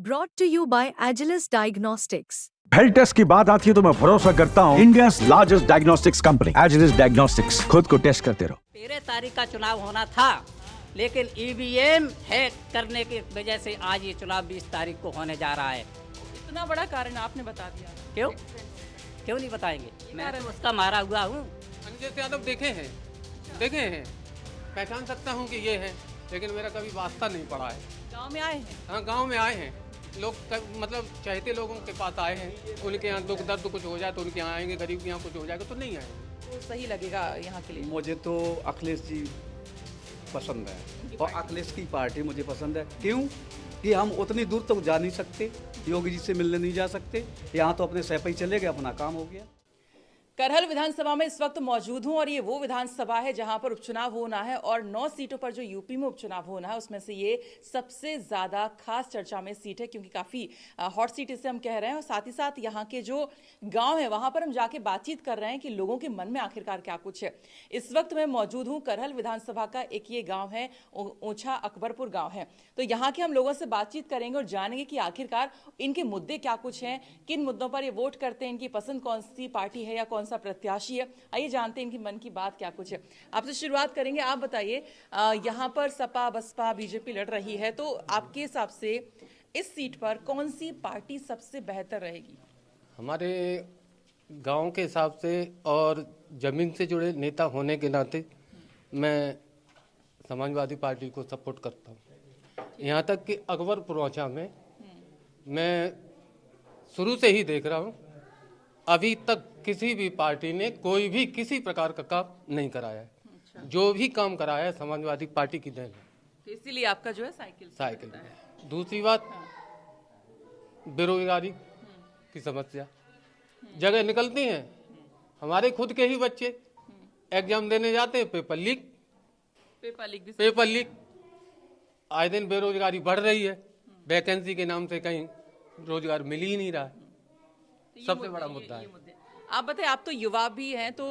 Brought to you by Agilus Diagnostics. Health test की बात आती है तो मैं भरोसा करता हूँ India largest diagnostics company Agilus diagnostics. खुद को टेस्ट करते रहो। 13 तारीख का चुनाव होना था, लेकिन ईवीएम हैक करने की वजह से आज ये चुनाव 20 तारीख को होने जा रहा है। इतना बड़ा कारण आपने बता दिया। क्यों नहीं बताएंगे? मैं तो उसका मारा हुआ हूँ। अंजय यादव देखे हैं, पहचान सकता हूँ कि ये है, लेकिन मेरा कभी वास्ता नहीं पड़ा है। गांव में आए हैं? हाँ, गांव में आए हैं लोग, मतलब चाहते लोगों के पास आए हैं, उनके यहाँ दुख दर्द कुछ हो जाए तो उनके यहाँ आएंगे, गरीब के यहाँ कुछ हो जाएगा तो नहीं आएंगे। तो सही लगेगा यहाँ के लिए? मुझे तो अखिलेश जी पसंद है और अखिलेश की पार्टी मुझे पसंद है। क्यों कि हम उतनी दूर तक जा नहीं सकते, योगी जी से मिलने नहीं जा सकते, यहाँ तो अपने सैपई चले गए, अपना काम हो गया। करहल विधानसभा में इस वक्त मौजूद हूं और ये वो विधानसभा है जहां पर उपचुनाव होना है और 9 सीटों पर जो यूपी में उपचुनाव होना है उसमें से ये सबसे ज्यादा खास चर्चा में सीट है, क्योंकि काफी हॉट सीट इसे हम कह रहे हैं। और साथ ही साथ यहाँ के जो गांव है वहां पर हम जाके बातचीत कर रहे हैं कि लोगों के मन में आखिरकार क्या कुछ है। इस वक्त मैं मौजूद हूँ करहल विधानसभा का एक ये गाँव है, ऊंचा अकबरपुर गाँव है। तो यहाँ के हम लोगों से बातचीत करेंगे और जानेंगे कि आखिरकार इनके मुद्दे क्या कुछ हैं, किन मुद्दों पर ये वोट करते हैं, इनकी पसंद कौन सी पार्टी है या कौन सा प्रत्याशी है। आइए जानते हैं इनकी मन की बात क्या कुछ है। आपसे शुरुआत करेंगे, आप बताइए यहाँ पर सपा बसपा बीजेपी लड़ रही है, तो आपके हिसाब से इस सीट पर कौन सी पार्टी सबसे बेहतर रहेगी? हमारे गांव के हिसाब से और जमीन से जुड़े नेता होने के नाते मैं समाजवादी पार्टी को सपोर्ट करता हूँ। यहाँ तक कि अकबरपुर में मैं शुरू से ही देख रहा हूँ, अभी तक किसी भी पार्टी ने कोई भी किसी प्रकार का काम नहीं कराया है। अच्छा। जो भी काम कराया है समाजवादी पार्टी की देन है, तो इसीलिए आपका जो है साइकिल। दूसरी बात, बेरोजगारी की समस्या जगह निकलती हैं। हमारे खुद के ही बच्चे एग्जाम देने जाते हैं, पेपर लीक, आए दिन बेरोजगारी बढ़ रही है, वैकेंसी के नाम से कहीं रोजगार मिल ही नहीं रहा है। सबसे बड़ा मुद्दा है। आप बताइए, आप तो युवा भी हैं, तो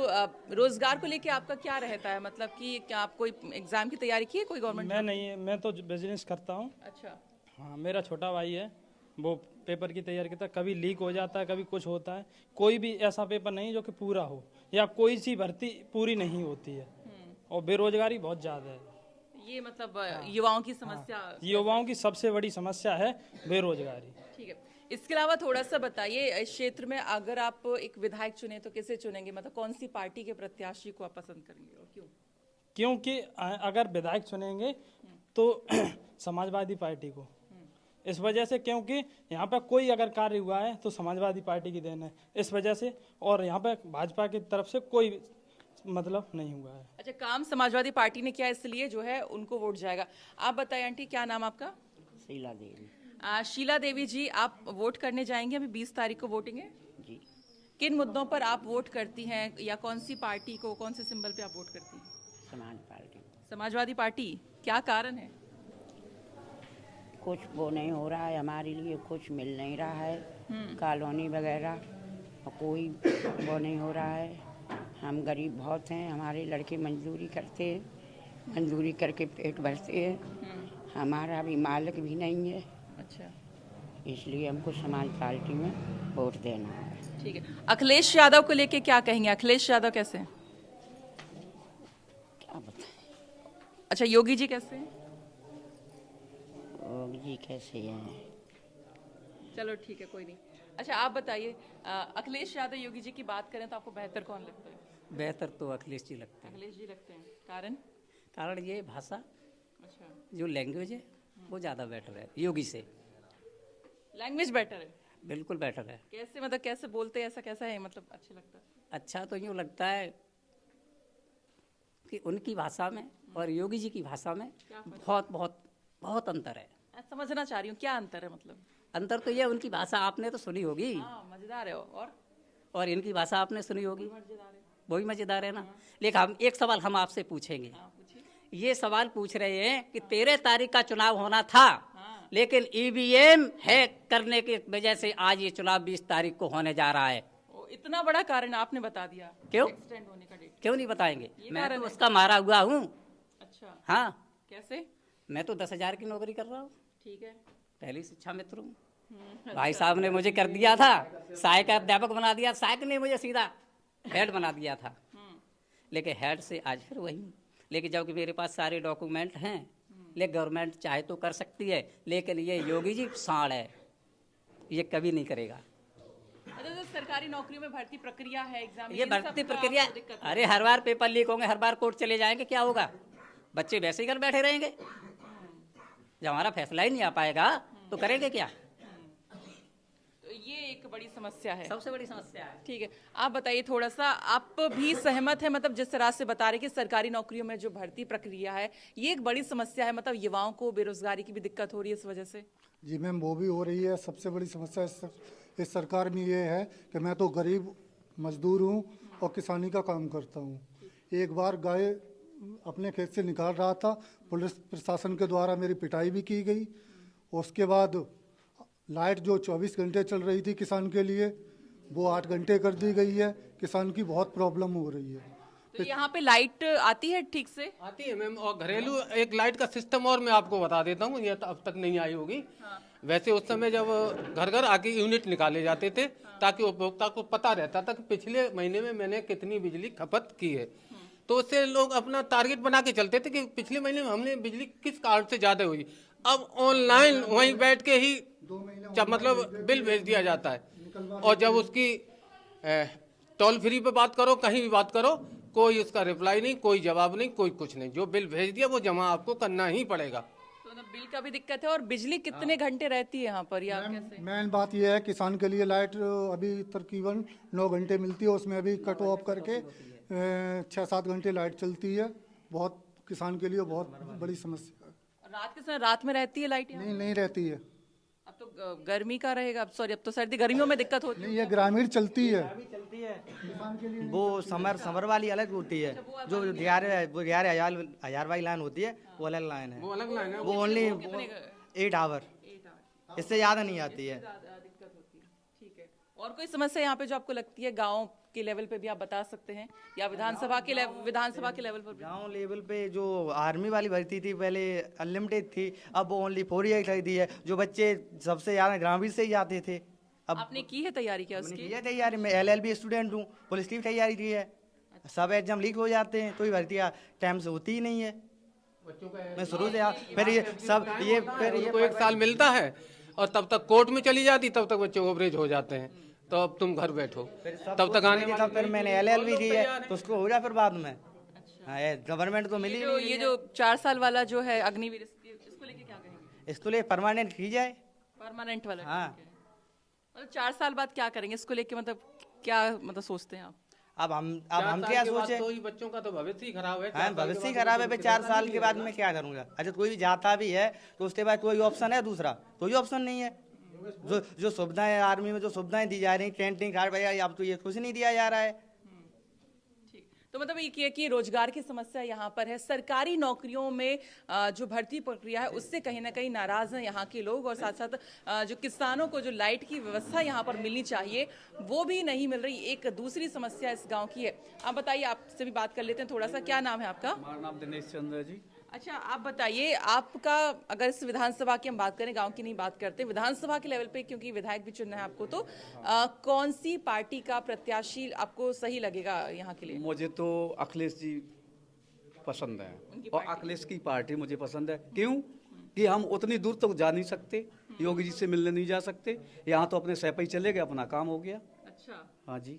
रोजगार को लेके आपका क्या रहता है? मतलब कि क्या आप कोई एग्जाम की तैयारी की है कोई गवर्नमेंट? मैं तो बिजनेस करता हूँ। अच्छा। हाँ, मेरा छोटा भाई है, वो पेपर की तैयारी करता है। कभी लीक हो जाता है, कभी कुछ होता है। कोई भी ऐसा पेपर नहीं जो कि पूरा हो, या कोई सी भर्ती पूरी नहीं होती है, और बेरोजगारी बहुत ज़्यादा है। ये मतलब युवाओं की समस्या, युवाओं की सबसे बड़ी समस्या है बेरोजगारी। ठीक है, इसके अलावा थोड़ा सा बताइए, इस क्षेत्र में अगर आप एक विधायक चुने तो किसे चुनेंगे? मतलब कौन सी पार्टी के प्रत्याशी को आप पसंद करेंगे और क्यों? क्योंकि अगर विधायक चुनेंगे तो समाजवादी पार्टी को, इस वजह से क्योंकि यहाँ पर कोई अगर कार्य हुआ है तो समाजवादी पार्टी की देन है, इस वजह से। और यहाँ पर भाजपा की तरफ से कोई मतलब नहीं हुआ है। अच्छा, काम समाजवादी पार्टी ने किया, इसलिए जो है उनको वोट जाएगा। आप बताइए आंटी, क्या नाम आपका? शीला देवी। शीला देवी जी, आप वोट करने जाएंगे, अभी 20 तारीख को वोटिंग है जी। किन मुद्दों पर आप वोट करती हैं, या कौन सी पार्टी को, कौन से सिंबल पे आप वोट करती हैं? समाजवादी पार्टी। क्या कारण है? कुछ वो नहीं हो रहा है हमारे लिए, कुछ मिल नहीं रहा है, कॉलोनी वगैरह कोई वो नहीं हो रहा है। हम गरीब बहुत हैं, हमारे लड़के मजदूरी करते हैं, मजदूरी करके पेट भरते हैं, हमारा भी मालिक भी नहीं है। अच्छा, इसलिए हमको समाज पार्टी में वोट देना है। ठीक है। अखिलेश यादव को लेके क्या कहेंगे? अखिलेश यादव कैसे हैं? क्या बताएं? अच्छा, योगी जी कैसे हैं? योगी जी कैसे हैं? चलो ठीक है, कोई नहीं। अच्छा, आप बताइए, अखिलेश यादव योगी जी की बात करें तो आपको बेहतर कौन लगता है? बेहतर तो अखिलेश जी लगते हैं। अखिलेश जी लगते हैं। कारण? कारण ये भाषा, अच्छा, जो लैंग्वेज है वो ज़्यादा बेटर है योगी से। लैंग्वेज बेटर है? बिल्कुल बेटर है। कैसे, मतलब कैसे बोलते हैं, ऐसा कैसा है, मतलब अच्छा लगता है? अच्छा तो यूँ लगता है कि उनकी भाषा में और योगी जी की भाषा में बहुत बहुत बहुत अंतर है। समझना चाह रही हूँ, क्या अंतर है? मतलब अंतर तो ये, उनकी भाषा आपने तो सुनी होगी। हाँ, मजेदार है। और इनकी भाषा आपने सुनी होगी, मजेदार है। वही मजेदार है ना। लेकिन हम एक सवाल हम आपसे पूछेंगे। ये सवाल पूछ रहे हैं कि 13 तारीख का चुनाव होना था, लेकिन ईवीएम हैक करने की वजह से आज ये चुनाव 20 तारीख को होने जा रहा है। इतना बड़ा कारण आपने बता दिया। क्यों? एक्सटेंड होने का डेट क्यों नहीं बताएंगे? मैं तो है। उसका मारा हुआ हूँ। अच्छा। हाँ, कैसे? मैं तो 10,000 की नौकरी कर रहा हूँ। ठीक है। पहली शिक्षा मित्र हूँ। भाई साहब ने मुझे कर दिया था, सहायक का अध्यापक बना दिया, सहायक ने मुझे सीधा हेड बना दिया था, लेकिन हेड से आज फिर वही। लेकिन जबकि मेरे पास सारे डॉक्यूमेंट हैं, लेकिन गवर्नमेंट चाहे तो कर सकती है, लेकिन ये योगी जी साड़ है, ये कभी नहीं करेगा। अच्छा, तो सरकारी नौकरियों में भर्ती प्रक्रिया है, एग्जाम, ये भर्ती प्रक्रिया, अरे हर बार पेपर लीक होंगे, हर बार कोर्ट चले जाएंगे, क्या होगा? बच्चे वैसे ही घर बैठे रहेंगे। जब हमारा फैसला ही नहीं आ पाएगा तो करेंगे क्या? तो ये एक बड़ी समस्या है, सबसे बड़ी समस्या है। ठीक है, आप बताइए थोड़ा सा, आप भी सहमत है मतलब जिस तरह से बता रहे कि सरकारी नौकरियों में जो भर्ती प्रक्रिया है ये एक बड़ी समस्या है, मतलब युवाओं को बेरोजगारी की भी दिक्कत हो रही है इस वजह से? जी मैम, वो भी हो रही है। सबसे बड़ी समस्या इस सरकार में ये है कि मैं तो गरीब मजदूर हूँ और किसानी का काम करता हूँ। एक बार गाय अपने खेत से निकाल रहा था, पुलिस प्रशासन के द्वारा मेरी पिटाई भी की गई। उसके बाद लाइट जो 24 घंटे चल रही थी किसान के लिए, वो 8 घंटे कर दी गई है। किसान की बहुत प्रॉब्लम हो रही है। तो यहाँ पे लाइट आती है ठीक से? आती है मैम, और घरेलू एक लाइट का सिस्टम और मैं आपको बता देता हूँ, ये तो अब तक नहीं आई होगी। वैसे उस समय जब घर घर आके यूनिट निकाले जाते थे ताकि उपभोक्ता को पता रहता था कि पिछले महीने में मैंने कितनी बिजली खपत की है, तो उससे लोग अपना टारगेट बना के चलते थे कि पिछले महीने में हमने बिजली किस कारण से ज्यादा हुई। अब ऑनलाइन वहीं बैठ के ही मतलब बिल भेज दिया जाता है, और जब उसकी टोल फ्री पे बात करो, कहीं भी बात करो, कोई उसका रिप्लाई नहीं, कोई जवाब नहीं, कोई कुछ नहीं। जो बिल भेज दिया वो जमा आपको करना ही पड़ेगा। तो ना बिल का भी दिक्कत है, और बिजली कितने घंटे रहती है यहाँ पर, या कैसे? मेन बात यह है किसान के लिए लाइट अभी तकरीबन 9 घंटे मिलती है, उसमें अभी कट ऑफ करके 6-7 घंटे लाइट चलती है। बहुत किसान के लिए बहुत बड़ी समस्या है। रात के समय, रात में रहती है लाइट यहाँ? नहीं रहती है। अब तो गर्मी का रहेगा, अब सॉरी अब तो सर्दी, गर्मियों में दिक्कत होती है। नहीं, ये ग्रामीण चलती है। वो समर वाली अलग होती है, जो 11,000 वाली लाइन होती है वो अलग लाइन है। वो ओनली 8 आवर, इससे ज्यादा नहीं आती है। दिक्कत होती है, ठीक है। और कोई समस्या यहाँ पे जो आपको लगती है गाँव के लेवल पे भी आप बता सकते हैं, या विधानसभा के लेवल पर भी? गांव लेवल पे जो आर्मी वाली भर्ती थी पहले अनलिमिटेड थी, अब वो ओनली 4 ईयर कर दी है। जो बच्चे सबसे ज्यादा ग्रामीण से ही जाते थे, अब आपने की है तैयारी क्या उसकी? ये तैयारी, मैं LLB स्टूडेंट हूँ, पुलिस की तैयारी की है। सब एग्जाम लीक हो जाते हैं, कोई भर्ती टाइम से होती ही नहीं है। मैं शुरू से फिर ये सब ये फिर उसको 1 साल मिलता है, और तब तक कोर्ट में चली जाती, तब तक बच्चे ओवरेज हो जाते हैं, तो अब तुम घर बैठो, तब तक आने तब फिर मैंने LLB दी है, तो उसको हो जाए फिर बाद में। गवर्नमेंट तो मिली नहीं। ये जो 4 साल वाला जो है अग्निवीर, इसको लेके क्या कहेंगे? इसको लिए परमानेंट की जाए, परमानेंट वाला। हाँ। मतलब 4 साल बाद क्या करेंगे इसको लेके, मतलब क्या मतलब सोचते हैं आप? अब हम क्या सोचे? तो ही बच्चों का तो भविष्य ही खराब है। हाँ, भविष्य ही खराब है। 4 साल के बाद मैं क्या करूंगा? अच्छा, कोई भी जाता भी है तो उसके बाद कोई ऑप्शन है दूसरा? कोई ऑप्शन नहीं है। जो सुविधाएं आर्मी में जो सुविधाएं दी जा रही, कैंटीन कार्ड वगैरह, अब तो ये कुछ नहीं दिया जा रहा है। ठीक, तो मतलब ये कि रोजगार की समस्या यहाँ पर है। सरकारी नौकरियों में जो भर्ती प्रक्रिया है उससे कहीं ना कहीं नाराज हैं यहाँ के लोग, और साथ साथ जो किसानों को जो लाइट की व्यवस्था यहाँ पर मिलनी चाहिए वो भी नहीं मिल रही। एक दूसरी समस्या इस गाँव की है। आप बताइए, आपसे भी बात कर लेते हैं थोड़ा सा। क्या नाम है आपका? हमारा नाम दिनेश चंद्र जी। अच्छा, आप बताइए, आपका अगर इस विधानसभा की हम बात करें, गांव की नहीं बात करते, विधानसभा के लेवल पे, क्योंकि विधायक भी चुनना है आपको, तो कौन सी पार्टी का प्रत्याशी आपको सही लगेगा यहाँ के लिए? मुझे तो अखिलेश जी पसंद है, और अखिलेश की पार्टी मुझे पसंद है। क्यों कि हम उतनी दूर तक जा नहीं सकते, योगी जी से मिलने नहीं जा सकते। यहाँ तो अपने सह पे ही चले गए, अपना काम हो गया। अच्छा, हाँ जी।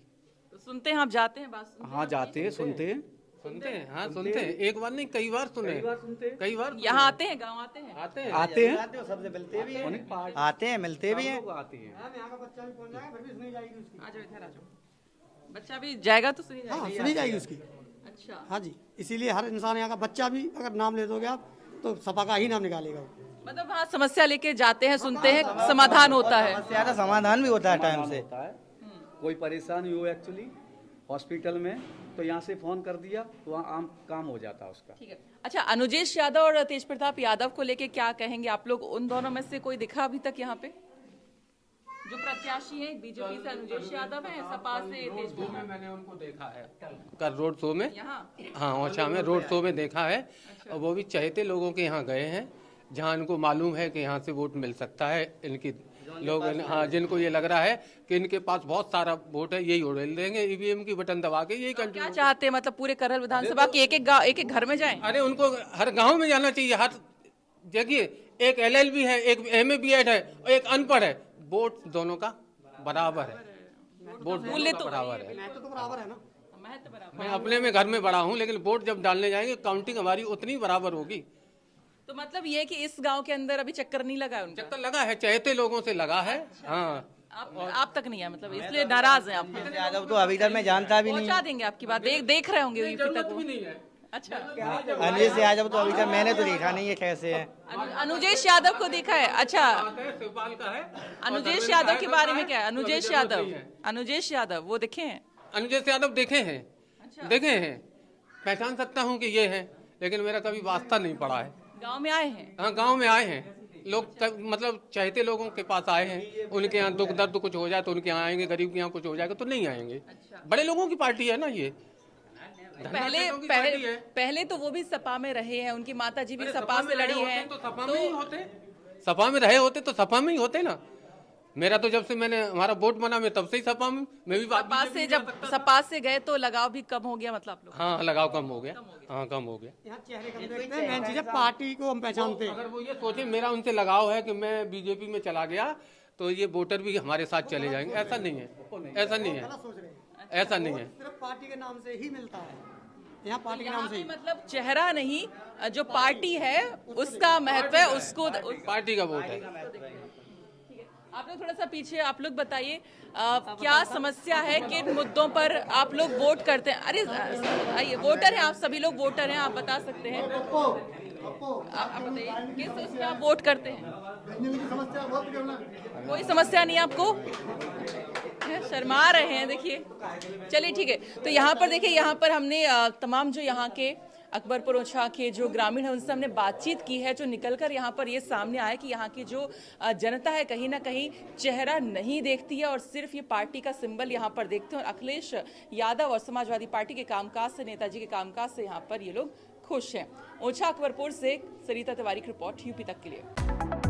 तो सुनते हैं, आप जाते हैं, बात सुनते हैं? हाँ, जाते हैं, सुनते हैं। हाँ सुनते हैं। एक बार नहीं, कई बार सुने, कई बार यहाँ आते हैं, गाँव आते हैं? आते हैं, सबसे मिलते भी हैं, आते हैं, मिलते भी हैं। आते हैं। आ जाओ, इधर आ जाओ। बच्चा भी जाएगा तो सुनी जाएगी? सुनी जाएगी उसकी। अच्छा, हाँ जी, इसीलिए हर इंसान यहाँ का बच्चा भी अगर नाम ले दोगे आप तो सपा का ही नाम निकालेगा। मतलब हाँ, समस्या लेके जाते हैं, सुनते हैं, समाधान होता है। ज्यादा समाधान भी होता है टाइम से। कोई परेशानी हो एक्चुअली हॉस्पिटल में, तो यहाँ से फोन कर दिया तो वहाँ आम काम हो जाता है उसका। ठीक है। अच्छा, अनुजेश यादव और तेज प्रताप यादव को लेके क्या कहेंगे आप लोग? उन दोनों में से कोई दिखा अभी तक यहाँ पे जो प्रत्याशी हैं? बीजेपी से अनुजेश यादव है, सपा से तेज प्रताप। मैंने उनको देखा है कल रोड शो में। यहाँ? हाँ, ओछा में रोड शो में देखा है, और वो भी चहेते लोगों के यहाँ गए हैं। जहाँ इनको मालूम है कि यहाँ से वोट मिल सकता है, इनकी लोग, हाँ, जिनको ये लग रहा है कि इनके पास बहुत सारा वोट है, यही उड़ेल देंगे ईवीएम की बटन दबा के, यही कंटिन्यू। क्या चाहते हैं, मतलब पूरे करहल विधानसभा के एक घर में जाएं? अरे उनको हर गांव में जाना चाहिए। हर देखिए, एक LLB है, एक MA BEd है और एक अनपढ़ है, वोट दोनों का बराबर है, वोट मूल्य तो बराबर है। तो बराबर है ना। मैं अपने में घर में बड़ा हूँ, लेकिन वोट जब डालने जाएंगे काउंटिंग हमारी उतनी बराबर होगी। तो मतलब ये कि इस गांव के अंदर अभी चक्कर नहीं लगा है उनका? चक्कर लगा है, चहेते लोगों से लगा है। हाँ, आप तक नहीं है, मतलब इसलिए नाराज हैं आप? यादव तो अभी तक मैं जानता भी नहीं। पहुंचा देंगे आपकी बात, देख रहे होंगे यूपी तक वो। नहीं है। अच्छा, अनुजेश यादव तो अभी तक मैंने तो देखा नहीं है कैसे है। अनुजेश यादव को देखा है? अच्छा, शिवपाल का है। अनुजेश यादव के बारे में क्या है? अनुजेश यादव वो देखे हैं? अनुजेश यादव देखे हैं, देखे हैं, पहचान सकता हूँ कि ये है, लेकिन मेरा कभी वास्ता नहीं पड़ा है। गांव में आए हैं? हाँ, गांव में आए हैं लोग, मतलब चाहते लोगों के पास आए हैं, उनके यहाँ दुख दर्द कुछ हो जाए तो उनके यहाँ आएंगे, गरीब के यहाँ कुछ हो जाएगा तो नहीं आएंगे। बड़े लोगों की पार्टी है ना ये। पहले तो वो भी सपा में रहे हैं, उनकी माता जी भी सपा से लड़ी है। तो सपा में ही होते, सपा में रहे होते तो सपा में ही होते ना। मेरा तो जब से मैंने हमारा वोट बना, मैं तब से ही सपा में, मैं भी सपा से, जब सपा से गए तो लगाव भी कम हो गया, मतलब आप लोग? हाँ, लगाव कम हो गया, हाँ कम हो गया। यहाँ चेहरे कम देखते हैं, मेन चीज़ है पार्टी को हम पहचानते हैं। अगर वो ये सोचे मेरा उनसे लगाव है कि मैं बीजेपी में चला गया तो ये वोटर भी हमारे साथ चले जाएंगे, ऐसा नहीं है, ऐसा नहीं है, ऐसा नहीं है। सिर्फ पार्टी के नाम से ही मिलता है, यहाँ पार्टी के नाम से ही। मतलब चेहरा नहीं, जो पार्टी है उसका महत्व है, उसको पार्टी का वोट है। आप लोग थोड़ा सा पीछे, आप लोग बताइए क्या समस्या है, किन मुद्दों पर आप लोग वोट करते हैं? अरे आइए, वोटर हैं आप, सभी लोग वोटर हैं, आप बता सकते हैं, आप बताइए किस उस पे आप वोट करते हैं? कोई समस्या नहीं आपको? शर्मा रहे हैं, देखिए, चलिए ठीक है। तो यहाँ पर देखिए, यहाँ पर हमने तमाम जो यहाँ के अकबरपुर ओछा के जो ग्रामीण है उनसे हमने बातचीत की है, जो निकलकर यहाँ पर ये सामने आया कि यहाँ की जो जनता है कहीं ना कहीं चेहरा नहीं देखती है और सिर्फ ये पार्टी का सिंबल यहाँ पर देखते हैं। और अखिलेश यादव और समाजवादी पार्टी के कामकाज से, नेताजी के कामकाज से यहाँ पर ये लोग खुश हैं। ओछा अकबरपुर से सरिता तिवारी की रिपोर्ट, यूपी तक के लिए।